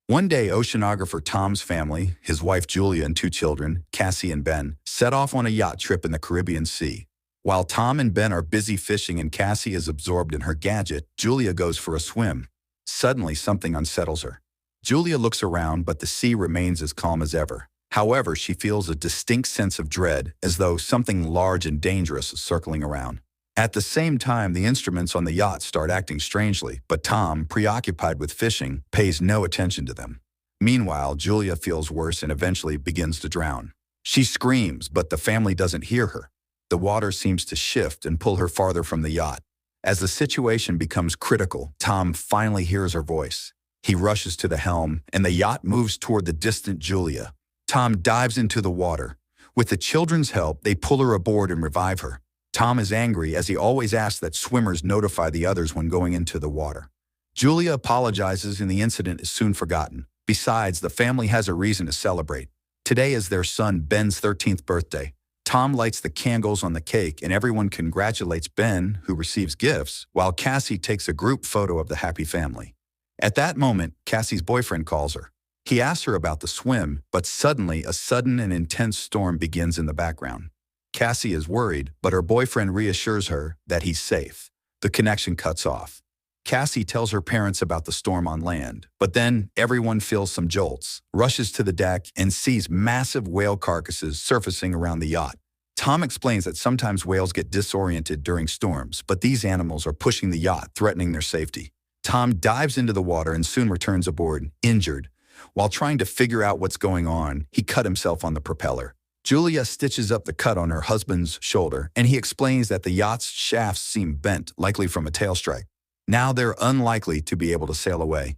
One day, oceanographer Tom's family, his wife Julia and two children, Cassie and Ben, set off on a yacht trip in the Caribbean Sea. While Tom and Ben are busy fishing and Cassie is absorbed in her gadget, Julia goes for a swim. Suddenly, something unsettles her. Julia looks around, but the sea remains as calm as ever. However, she feels a distinct sense of dread, as though something large and dangerous is circling around. At the same time, the instruments on the yacht start acting strangely, but Tom, preoccupied with fishing, pays no attention to them. Meanwhile, Julia feels worse and eventually begins to drown. She screams, but the family doesn't hear her. The water seems to shift and pull her farther from the yacht. As the situation becomes critical, Tom finally hears her voice. He rushes to the helm, and the yacht moves toward the distant Julia. Tom dives into the water. With the children's help, they pull her aboard and revive her. Tom is angry, as he always asks that swimmers notify the others when going into the water. Julia apologizes and the incident is soon forgotten. Besides, the family has a reason to celebrate. Today is their son Ben's 13th birthday. Tom lights the candles on the cake and everyone congratulates Ben, who receives gifts, while Cassie takes a group photo of the happy family. At that moment, Cassie's boyfriend calls her. He asks her about the swim, but suddenly a sudden and intense storm begins in the background. Cassie is worried, but her boyfriend reassures her that he's safe. The connection cuts off. Cassie tells her parents about the storm on land, but then everyone feels some jolts, rushes to the deck, and sees massive whale carcasses surfacing around the yacht. Tom explains that sometimes whales get disoriented during storms, but these animals are pushing the yacht, threatening their safety. Tom dives into the water and soon returns aboard, injured. While trying to figure out what's going on, he cut himself on the propeller. Julia stitches up the cut on her husband's shoulder, and he explains that the yacht's shafts seem bent, likely from a tail strike. Now they're unlikely to be able to sail away.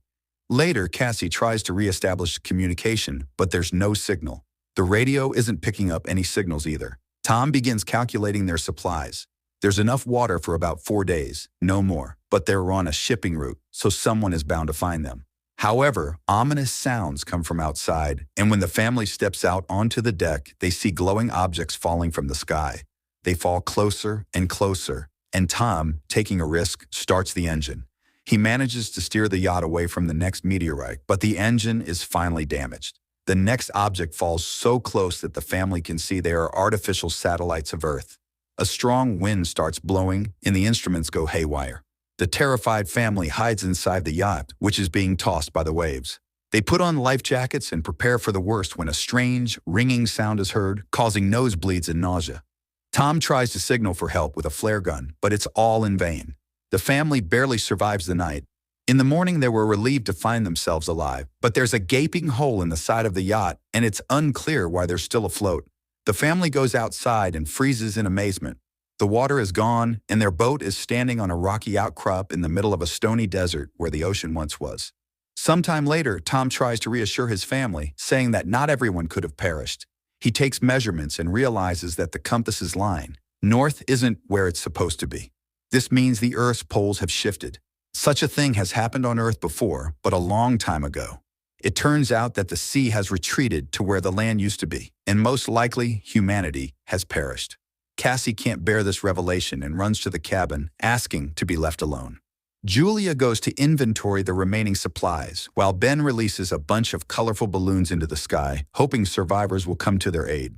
Later, Cassie tries to reestablish communication, but there's no signal. The radio isn't picking up any signals either. Tom begins calculating their supplies. There's enough water for about 4 days, no more, but they're on a shipping route, so someone is bound to find them. However, ominous sounds come from outside, and when the family steps out onto the deck, they see glowing objects falling from the sky. They fall closer and closer, and Tom, taking a risk, starts the engine. He manages to steer the yacht away from the next meteorite, but the engine is finally damaged. The next object falls so close that the family can see they are artificial satellites of Earth. A strong wind starts blowing, and the instruments go haywire. The terrified family hides inside the yacht, which is being tossed by the waves. They put on life jackets and prepare for the worst when a strange, ringing sound is heard, causing nosebleeds and nausea. Tom tries to signal for help with a flare gun, but it's all in vain. The family barely survives the night. In the morning, they were relieved to find themselves alive, but there's a gaping hole in the side of the yacht, and it's unclear why they're still afloat. The family goes outside and freezes in amazement. The water is gone, and their boat is standing on a rocky outcrop in the middle of a stony desert where the ocean once was. Sometime later, Tom tries to reassure his family, saying that not everyone could have perished. He takes measurements and realizes that the compass is lying. North isn't where it's supposed to be. This means the Earth's poles have shifted. Such a thing has happened on Earth before, but a long time ago. It turns out that the sea has retreated to where the land used to be, and most likely, humanity has perished. Cassie can't bear this revelation and runs to the cabin, asking to be left alone. Julia goes to inventory the remaining supplies, while Ben releases a bunch of colorful balloons into the sky, hoping survivors will come to their aid.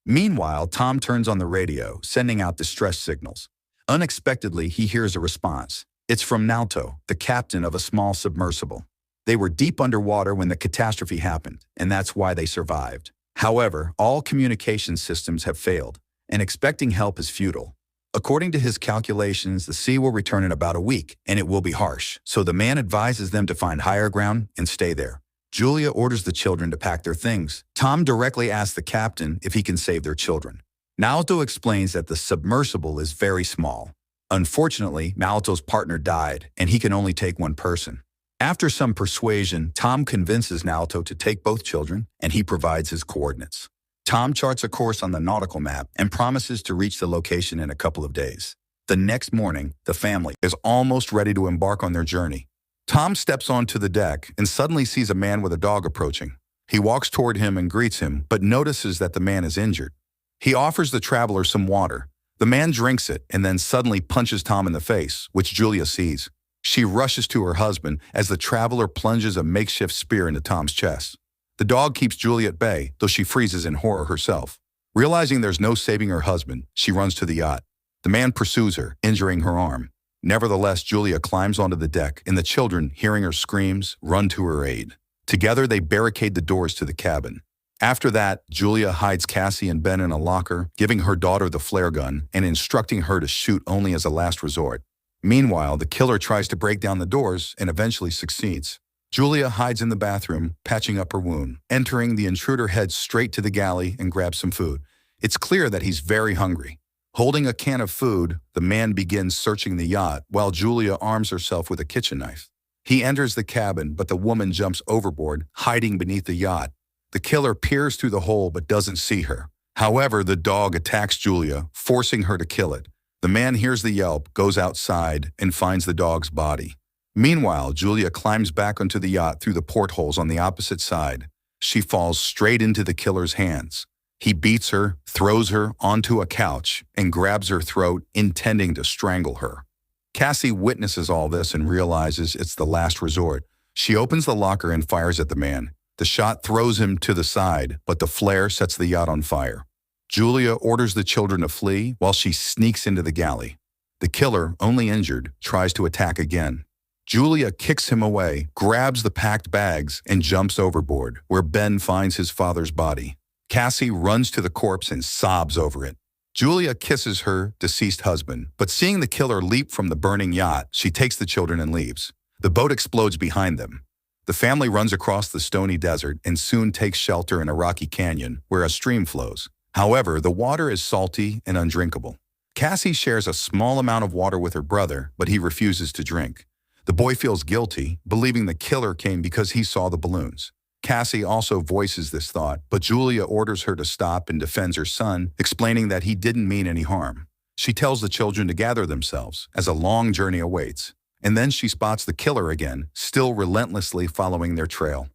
Meanwhile, Tom turns on the radio, sending out distress signals. Unexpectedly, he hears a response. It's from Nalto, the captain of a small submersible. They were deep underwater when the catastrophe happened, and that's why they survived. However, all communication systems have failed, and expecting help is futile. According to his calculations, the sea will return in about a week, and it will be harsh, so the man advises them to find higher ground and stay there. Julia orders the children to pack their things. Tom directly asks the captain if he can save their children. Naoto explains that the submersible is very small. Unfortunately, Naoto's partner died, and he can only take one person. After some persuasion, Tom convinces Naoto to take both children, and he provides his coordinates. Tom charts a course on the nautical map and promises to reach the location in a couple of days. The next morning, the family is almost ready to embark on their journey. Tom steps onto the deck and suddenly sees a man with a dog approaching. He walks toward him and greets him, but notices that the man is injured. He offers the traveler some water. The man drinks it and then suddenly punches Tom in the face, which Julia sees. She rushes to her husband as the traveler plunges a makeshift spear into Tom's chest. The dog keeps Julia at bay, though she freezes in horror herself. Realizing there's no saving her husband, she runs to the yacht. The man pursues her, injuring her arm. Nevertheless, Julia climbs onto the deck, and the children, hearing her screams, run to her aid. Together, they barricade the doors to the cabin. After that, Julia hides Cassie and Ben in a locker, giving her daughter the flare gun and instructing her to shoot only as a last resort. Meanwhile, the killer tries to break down the doors and eventually succeeds. Julia hides in the bathroom, patching up her wound. Entering, the intruder heads straight to the galley and grabs some food. It's clear that he's very hungry. Holding a can of food, the man begins searching the yacht while Julia arms herself with a kitchen knife. He enters the cabin, but the woman jumps overboard, hiding beneath the yacht. The killer peers through the hole but doesn't see her. However, the dog attacks Julia, forcing her to kill it. The man hears the yelp, goes outside, and finds the dog's body. Meanwhile, Julia climbs back onto the yacht through the portholes on the opposite side. She falls straight into the killer's hands. He beats her, throws her onto a couch, and grabs her throat, intending to strangle her. Cassie witnesses all this and realizes it's the last resort. She opens the locker and fires at the man. The shot throws him to the side, but the flare sets the yacht on fire. Julia orders the children to flee while she sneaks into the galley. The killer, only injured, tries to attack again. Julia kicks him away, grabs the packed bags, and jumps overboard, where Ben finds his father's body. Cassie runs to the corpse and sobs over it. Julia kisses her deceased husband, but seeing the killer leap from the burning yacht, she takes the children and leaves. The boat explodes behind them. The family runs across the stony desert and soon takes shelter in a rocky canyon where a stream flows. However, the water is salty and undrinkable. Cassie shares a small amount of water with her brother, but he refuses to drink. The boy feels guilty, believing the killer came because he saw the balloons. Cassie also voices this thought, but Julia orders her to stop and defends her son, explaining that he didn't mean any harm. She tells the children to gather themselves, as a long journey awaits. And then she spots the killer again, still relentlessly following their trail.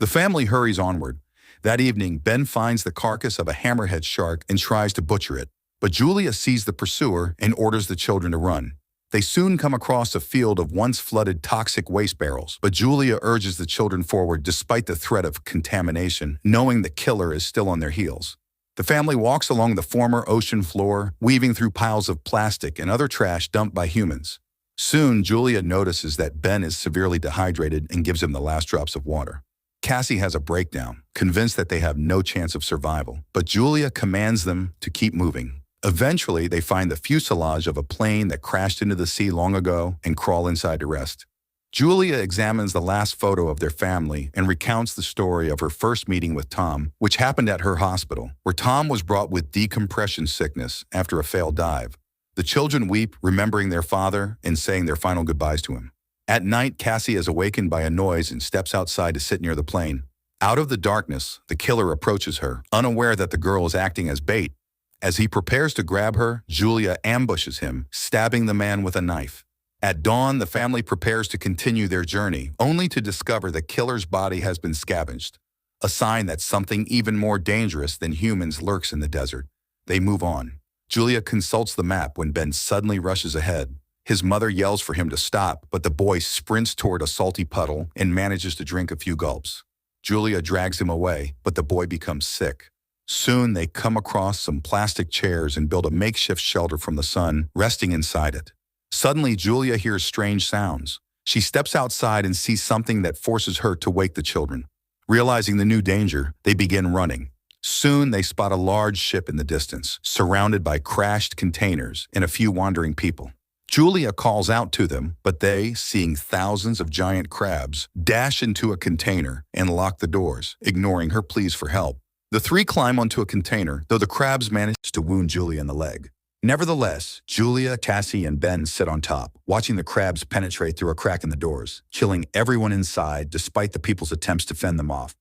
The family hurries onward. That evening, Ben finds the carcass of a hammerhead shark and tries to butcher it. But Julia sees the pursuer and orders the children to run. They soon come across a field of once flooded toxic waste barrels, but Julia urges the children forward despite the threat of contamination, knowing the killer is still on their heels. The family walks along the former ocean floor, weaving through piles of plastic and other trash dumped by humans. Soon, Julia notices that Ben is severely dehydrated and gives him the last drops of water. Cassie has a breakdown, convinced that they have no chance of survival, but Julia commands them to keep moving. Eventually, they find the fuselage of a plane that crashed into the sea long ago and crawl inside to rest. Julia examines the last photo of their family and recounts the story of her first meeting with Tom, which happened at her hospital, where Tom was brought with decompression sickness after a failed dive. The children weep, remembering their father and saying their final goodbyes to him. At night, Cassie is awakened by a noise and steps outside to sit near the plane. Out of the darkness, the killer approaches her, unaware that the girl is acting as bait. As he prepares to grab her, Julia ambushes him, stabbing the man with a knife. At dawn, the family prepares to continue their journey, only to discover the killer's body has been scavenged, a sign that something even more dangerous than humans lurks in the desert. They move on. Julia consults the map when Ben suddenly rushes ahead. His mother yells for him to stop, but the boy sprints toward a salty puddle and manages to drink a few gulps. Julia drags him away, but the boy becomes sick. Soon, they come across some plastic chairs and build a makeshift shelter from the sun, resting inside it. Suddenly, Julia hears strange sounds. She steps outside and sees something that forces her to wake the children. Realizing the new danger, they begin running. Soon, they spot a large ship in the distance, surrounded by crashed containers and a few wandering people. Julia calls out to them, but they, seeing thousands of giant crabs, dash into a container and lock the doors, ignoring her pleas for help. The three climb onto a container, though the crabs manage to wound Julia in the leg. Nevertheless, Julia, Cassie, and Ben sit on top, watching the crabs penetrate through a crack in the doors, killing everyone inside despite the people's attempts to fend them off.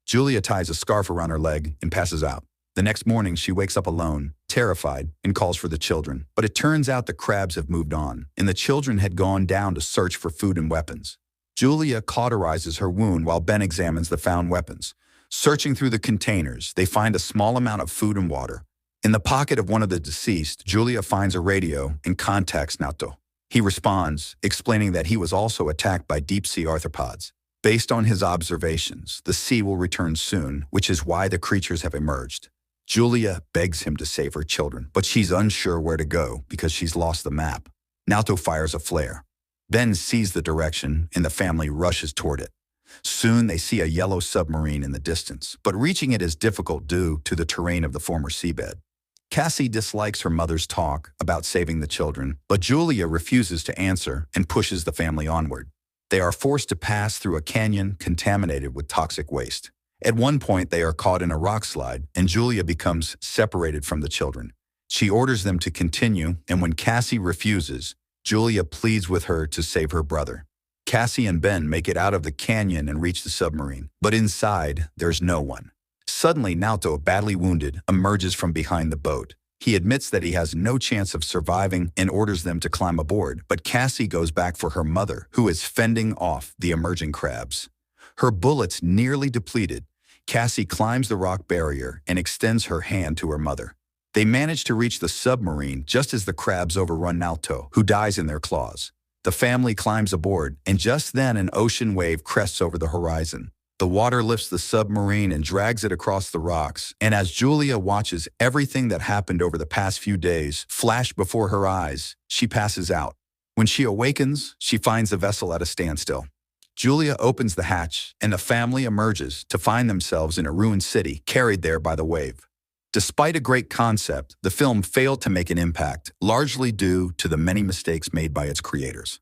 Julia ties a scarf around her leg and passes out. The next morning, she wakes up alone, terrified, and calls for the children. But it turns out the crabs have moved on, and the children had gone down to search for food and weapons. Julia cauterizes her wound while Ben examines the found weapons. Searching through the containers, they find a small amount of food and water. In the pocket of one of the deceased, Julia finds a radio and contacts Nato. He responds, explaining that he was also attacked by deep-sea arthropods. Based on his observations, the sea will return soon, which is why the creatures have emerged. Julia begs him to save her children, but she's unsure where to go because she's lost the map. Naoto fires a flare. Ben sees the direction, and the family rushes toward it. Soon they see a yellow submarine in the distance, but reaching it is difficult due to the terrain of the former seabed. Cassie dislikes her mother's talk about saving the children, but Julia refuses to answer and pushes the family onward. They are forced to pass through a canyon contaminated with toxic waste. At one point, they are caught in a rock slide, and Julia becomes separated from the children. She orders them to continue, and when Cassie refuses, Julia pleads with her to save her brother. Cassie and Ben make it out of the canyon and reach the submarine, but inside, there's no one. Suddenly, Naoto, badly wounded, emerges from behind the boat. He admits that he has no chance of surviving and orders them to climb aboard, but Cassie goes back for her mother, who is fending off the emerging crabs. Her bullets nearly depleted, Cassie climbs the rock barrier and extends her hand to her mother. They manage to reach the submarine just as the crabs overrun Naoto, who dies in their claws. The family climbs aboard, and just then an ocean wave crests over the horizon. The water lifts the submarine and drags it across the rocks, and as Julia watches everything that happened over the past few days flash before her eyes, she passes out. When she awakens, she finds the vessel at a standstill. Julia opens the hatch, and the family emerges to find themselves in a ruined city, carried there by the wave. Despite a great concept, the film failed to make an impact, largely due to the many mistakes made by its creators.